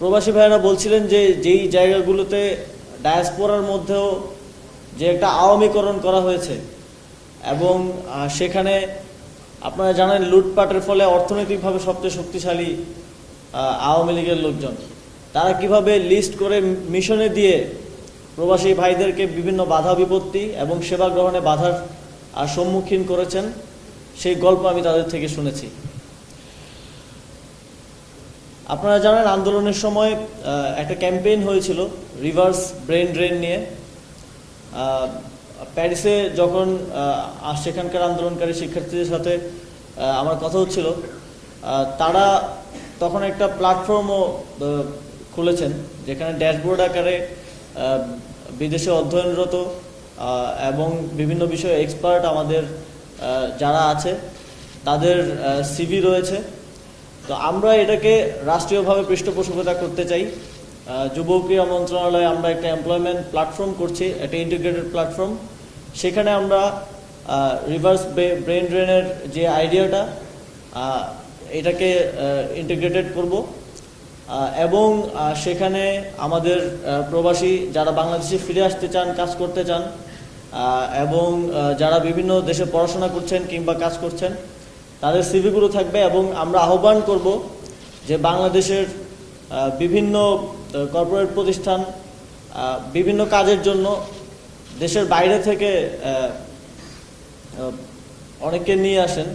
প্রবাসী ভাইয়েরা বলছিলেন যে যেই জায়গাগুলোতে ডায়াসপোরার মধ্যেও যে একটা আওয়ামীকরণ করা হয়েছে এবং সেখানে আপনারা জানেন লুটপাটের ফলে অর্থনৈতিকভাবে সবচেয়ে শক্তিশালী আওয়ামী লীগের লোকজন, তারা কিভাবে লিস্ট করে মিশনে দিয়ে প্রবাসী ভাইদেরকে বিভিন্ন বাধা বিপত্তি এবং সেবা গ্রহণে বাধার সম্মুখীন করেছেন, সেই গল্প আমি তাদের থেকে শুনেছি। আপনারা জানেন আন্দোলনের সময় একটা ক্যাম্পেইন হয়েছিল রিভার্স ব্রেন ড্রেন নিয়ে। প্যারিসে যখন সেখানকার আন্দোলনকারী শিক্ষার্থীদের সাথে আমার কথা হচ্ছিল, তারা তখন একটা প্ল্যাটফর্মও খুলেছেন যেখানে ড্যাশবোর্ড আকারে বিদেশে অধ্যয়নরত এবং বিভিন্ন বিষয়ে এক্সপার্ট আমাদের যারা আছে তাদের সিভি রয়েছে। তো আমরা এটাকে রাষ্ট্রীয়ভাবে পৃষ্ঠপোষকতা করতে চাই। যুব ক্রীড়া মন্ত্রণালয়ে আমরা একটা এমপ্লয়মেন্ট প্ল্যাটফর্ম করছি, একটা ইন্টিগ্রেটেড প্ল্যাটফর্ম। সেখানে আমরা রিভার্স ব্রেন ড্রেনের যে আইডিয়াটা এটাকে ইন্টিগ্রেটেড করব এবং সেখানে আমাদের প্রবাসী যারা বাংলাদেশে ফিরে আসতে চান, কাজ করতে চান এবং যারা বিভিন্ন দেশে পড়াশোনা করছেন কিংবা কাজ করছেন তাদের সিভিগুলো থাকবে। এবং আমরা আহ্বান করব যে বাংলাদেশের বিভিন্ন কর্পোরেট প্রতিষ্ঠান বিভিন্ন কাজের জন্য দেশের বাইরে থেকে অনেককে নিয়ে আসেন,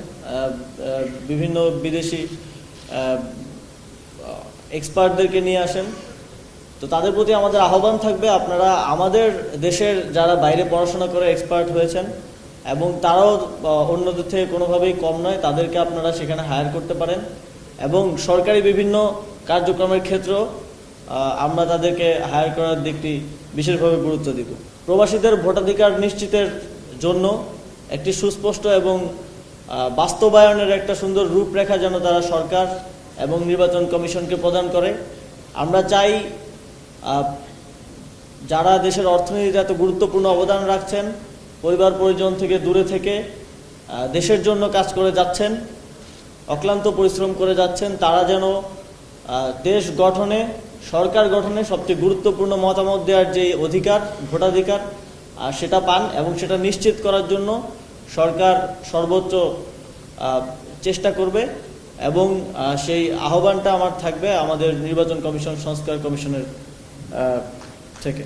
বিভিন্ন বিদেশি এক্সপার্টদেরকে নিয়ে আসেন। তো তাদের প্রতি আমাদের আহ্বান থাকবে, আপনারা আমাদের দেশের যারা বাইরে পড়াশোনা করে এক্সপার্ট হয়েছেন এবং তারাও অন্যদের থেকে কোনোভাবেই কম নয়, তাদেরকে আপনারা সেখানে হায়ার করতে পারেন। এবং সরকারি বিভিন্ন কার্যক্রমের ক্ষেত্রেও আমরা তাদেরকে হায়ার করার দিকটি বিশেষভাবে গুরুত্ব দিব। প্রবাসীদের ভোটাধিকার নিশ্চিতের জন্য একটি সুস্পষ্ট এবং বাস্তবায়নের একটা সুন্দর রূপরেখা যেন তারা সরকার এবং নির্বাচন কমিশনকে প্রদান করে। আমরা চাই যারা দেশের অর্থনীতিতে এত গুরুত্বপূর্ণ অবদান রাখছেন, পরিবার পরিজন থেকে দূরে থেকে দেশের জন্য কাজ করে যাচ্ছেন, অক্লান্ত পরিশ্রম করে যাচ্ছেন, তারা যেন দেশ গঠনে, সরকার গঠনে সবচেয়ে গুরুত্বপূর্ণ মতামত দেওয়ার যে অধিকার, ভোটাধিকার, সেটা পান। এবং সেটা নিশ্চিত করার জন্য সরকার সর্বোচ্চ চেষ্টা করবে এবং সেই আহ্বানটা আমার থাকবে আমাদের নির্বাচন কমিশন সংস্কার কমিশনের থেকে।